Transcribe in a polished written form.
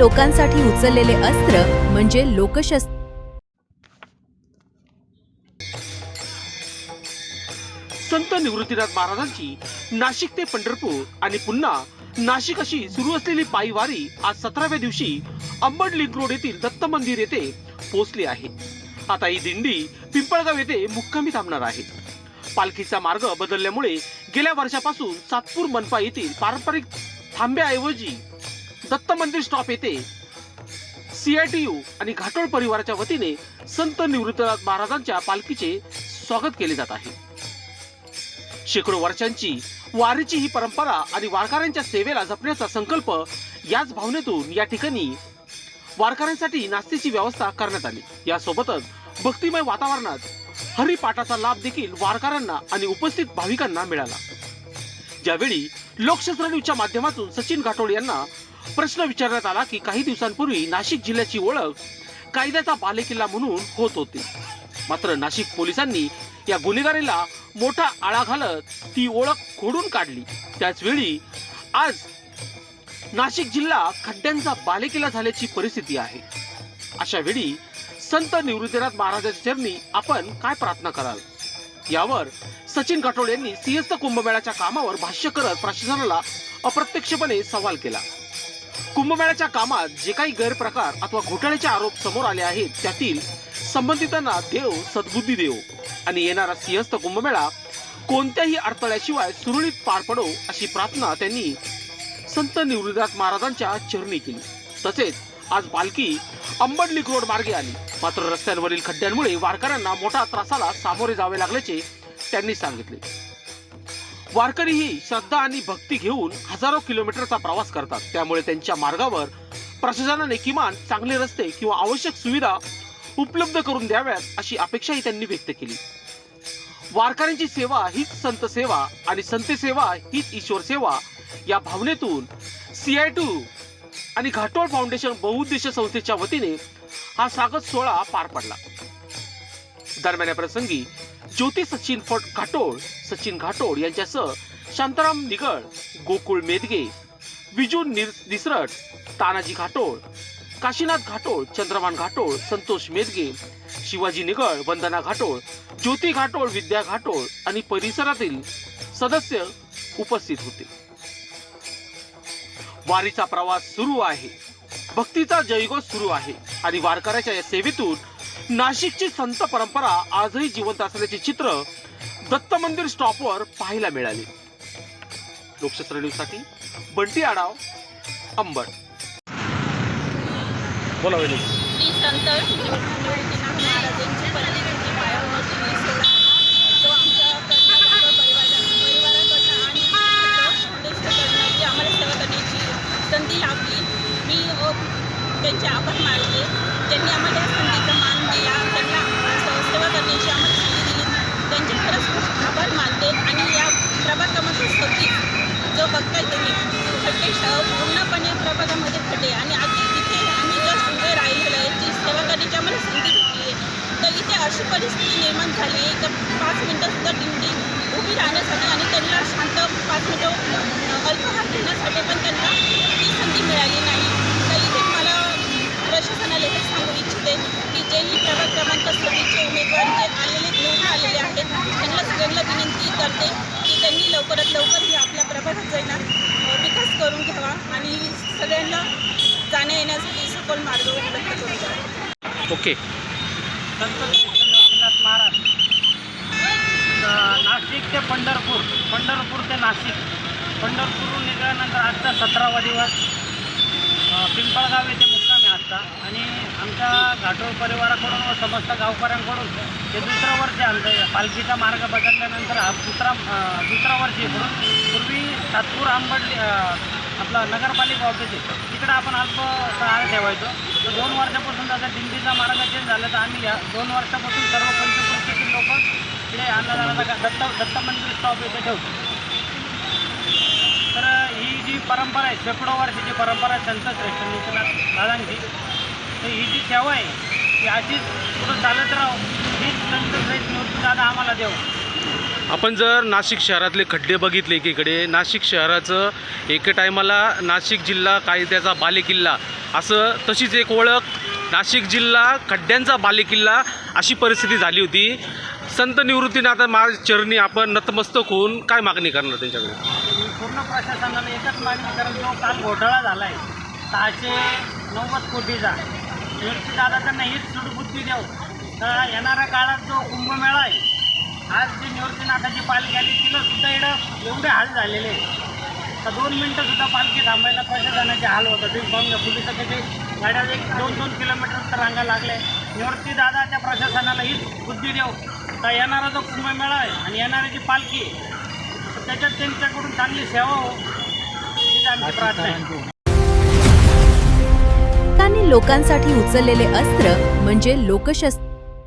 लोकांसाठी उचललेले अस्त्र म्हणजे लोकशस्त्र। संत निवृत्तीनाथ महाराजांची नाशिक ते पंढरपूर आणि पुन्हा नाशिक अशी सुरू असलेली पायी वारी आज 17व्या दिवशी अंबड लिंक रोड येथील दत्त मंदिर येथे पोहोचली आहे। आता ही दिंडी पिंपळगाव येथे मुक्कामी थांबणार आहे। पालखीचा मार्ग बदलल्यामुळे गेल्या वर्षापासून सातपूर मनपा येथील पारंपरिक थांब्याऐवजी दत्त मंदिर स्टॉप येथे CITU आणि घाटोळ परिवाराच्या वतीने संत निवृत्तीनाथ महाराजांच्या पालखीचे स्वागत केले जात आहे। शेकडो वर्षांची वारीची ही परंपरा आणि वारकऱ्यांच्या सेवेला जपण्याचा संकल्प याच भावनेतून या ठिकाणी वारकऱ्यांसाठी नाश्त्याची व्यवस्था करण्यात आली। यासोबतच भक्तिमय वातावरणात हरिपाठाचा लाभ देखील वारकऱ्यांना आणि उपस्थित भाविकांना मिळाला। ज्यावेळी लोकशास्त्र न्यूजच्या माध्यमातून सचिन घाटोळ यांना प्रश्न विचारण्यात आला की काही दिवसांपूर्वी नाशिक जिल्ह्याची ओळख कायद्याचा बालेकिल्ला म्हणून होत होती, मात्र नाशिक पोलिसांनी या गुन्हेगारीला मोठा आळा घालत ती ओळख खोडून काढली। त्याचवेळी आज नाशिक जिल्हा खड्ड्यांचा बालेकिल्ला झाल्याची परिस्थिती आहे। अशा वेळी संत निवृत्तीनाथ महाराजांच्या चरणी आपण काय प्रार्थना कराल, यावर सचिन घाटोळ यांनी सिंहस्थ कुंभमेळ्याच्या कामावर भाष्य करत प्रशासनाला अप्रत्यक्षपणे सवाल केला। कुंभमेळ्याच्या कामात जे काही गैरप्रकार अथवा घोटाळ्याचे आरोप समोर आले आहेत त्यातील संबंधितांना देव सद्बुद्धी देव आणि येणारा सिंहस्थ कुंभमेळा कोणत्याही अडथळ्याशिवाय सुरळीत पार पडो अशी प्रार्थना त्यांनी संत निवृत्तीनाथ महाराजांच्या चरणी केली। तसेच आज पालखी अंबड लिंक रोड मार्गे आली, मात्र रस्त्यांवरील खड्ड्यांमुळे वारकऱ्यांना मोठा त्रासाला सामोरे जावे लागल्याचे त्यांनी सांगितले। वारकरी ही श्रद्धा आणि भक्ती घेऊन हजारो किलोमीटरचा प्रवास करतात, त्यामुळे त्यांच्या मार्गावर प्रशासनाने किमान चांगले रस्ते किंवा आवश्यक सुविधा उपलब्ध करून द्याव्यात अशी अपेक्षाही त्यांनी व्यक्त केली। वारकऱ्यांची सेवा हीच संत सेवा आणि संत सेवा हीच ईश्वर सेवा या भावनेतून CITU आणि घाटोळ फाउंडेशन बहुउद्देशीय संस्थेच्या वतीने हा स्वागत सोहळा पार पडला। दरम्यान या प्रसंगी ज्योती सचिन घाटोळ, सचिन घाटोळ यांच्यासह शांताराम निगळ, गोकुळ मेदगे, विजू निसरट, तानाजी घाटोळ, काशीनाथ घाटोळ, चंद्रमान घाटोळ, संतोष मेदगे, शिवाजी निगळ, वंदना घाटोळ, ज्योती घाटोळ, विद्या घाटोळ आणि परिसरातील सदस्य उपस्थित होते। वारीचा प्रवास सुरू आहे, भक्तीचा जयघोष सुरू आहे आणि वारकऱ्याच्या या सेवेतून नाशिकची संत परंपरा आजही जिवंत असल्याचे चित्र दत्त मंदिर स्टॉपवर पाहायला मिळाले। लोकशास्त्र न्यूजसाठी बंटी आडाव, अंबड। बोला वैदिक। श्री संत निवृत्तीनाथ महाराजांची पल्लीची पायाभरणी सोहळा जो आमच्या परिवाराकडनं आणि फाउंडेशनकडनं जी आम्हाला सेवा करण्याची संधी लाभली, मी त्यांचे आभार मानते। त्यांनी आम्हाला या संधीचा मान दिला, त्यांना सेवा करण्याची आम्हाला संधी दिली, त्यांचे खरंच खूप आभार मानते। आणि या प्रभाग क्रमांक 36 जो बघताय तुम्ही, खड्डे पूर्णपणे प्रभागामध्ये खड्डे आणि अगदी तिथे आम्ही जस्ट उभे राहिलेलो आहे, जी सेवा करण्याची आम्हाला संधी भेटली आहे। तर इथे अशी परिस्थिती निर्माण झाली आहे की 5 मिनटंसुद्धा दिंडी उभी राहण्यासाठी आणि त्यांना शांत 5 मिनटं अल्पाहार घेण्यासाठी पण त्यांना ती संधी मिळाली नाही। तर इथे मला प्रशासनाला हे सांगू इच्छिते की जेही प्रभाग क्रमांक 36चे उमेदवार जे निवडून आलेले आहेत त्यांना सगळ्यांना विनंती करते की त्यांनी लवकरात लवकर ही आपल्या प्रभागाचा विकास करून घ्यावा आणि सगळ्यांना जाण्या येण्यासाठी सखोल मार्ग उपलब्ध करून द्यावा। ओके। संत निवृत्तीनाथ महाराज नाशिक ते पंढरपूर, पंढरपूर ते नाशिक, पंढरपूरहून निघाल्यानंतर आजचा 17वा दिवस पिंपळगाव येथे मुक्कामी असता आणि आमच्या घाटोळ परिवाराकडून व समस्त गावकऱ्यांकडून हे दुसरं वर्ष आमचं पालखीचा मार्ग बदलल्यानंतर हा दुसरा वर्ष पूर्वी सातपूर अंबड आपला नगरपालिका ऑफिस आहे तिकडे आपण अल्प काळ ठेवायचो। तर 2 वर्षापासून त्याचा दिंडीचा मार्ग चेंज झाला, तर आम्ही या 2 वर्षापासून सर्व पंचकृषीतील लोक इकडे अन्नदानाचा दत्त मंदिर स्टॉप येथे ठेवतो। तर ही जी परंपरा आहे, शेकडो वर्षाची परंपरा आहे संत श्रेष्ठ निवृत्तीनाथ दादांची, तर ही जी सेवा आहे ती अशीच पुढं चालत राहो, हीच संत श्रेष्ठ निवृत्ती दादा आम्हाला देव। आपण जर नाशिक शहरातले खड्डे बघितले एकीकडे, नाशिक शहराचं एके टायमाला नाशिक जिल्हा कायद्याचा बालेकिल्ला असं, तशीच एक ओळख नाशिक जिल्हा खड्ड्यांचा बालेकिल्ला अशी परिस्थिती झाली होती. संत निवृत्तीनाथ महाराज चरणी आपण नतमस्तक होऊन काय मागणी करणार त्यांच्याकडे? पूर्ण प्रशासनाला एकच मागणी करेल, जो काल घोटाळा झाला आहे 690 कोटीचा, निवृत्तीदादा त्यांना हीच सुडबुद्धी देऊ. तर येणाऱ्या काळात जो कुंभमेळा आहे, आज जी निवृत्तीनाथाची पालखी आली तिला सुद्धा इकडं एवढे हाल झालेले आहे तर 2 मिनटंसुद्धा पालखी थांबायला प्रशासनाचे हाल होतात. तुम्ही पाहून घ्या, पोलिसाच्या ते गाड्या 1-2 किलोमीटर तर रांगा लागल्या. निवृत्तीदादाच्या प्रशासनाला हीच बुद्धी देऊ. तर येणारा जो कुंभमेळा आहे आणि येणारी जी पालखी आहे त्याच्यात त्यांच्याकडून चांगली सेवा हो, हीच आमची प्रार्थना आहे. त्यांनी लोकांसाठी उचललेले अस्त्र म्हणजे लोकशस्त्र.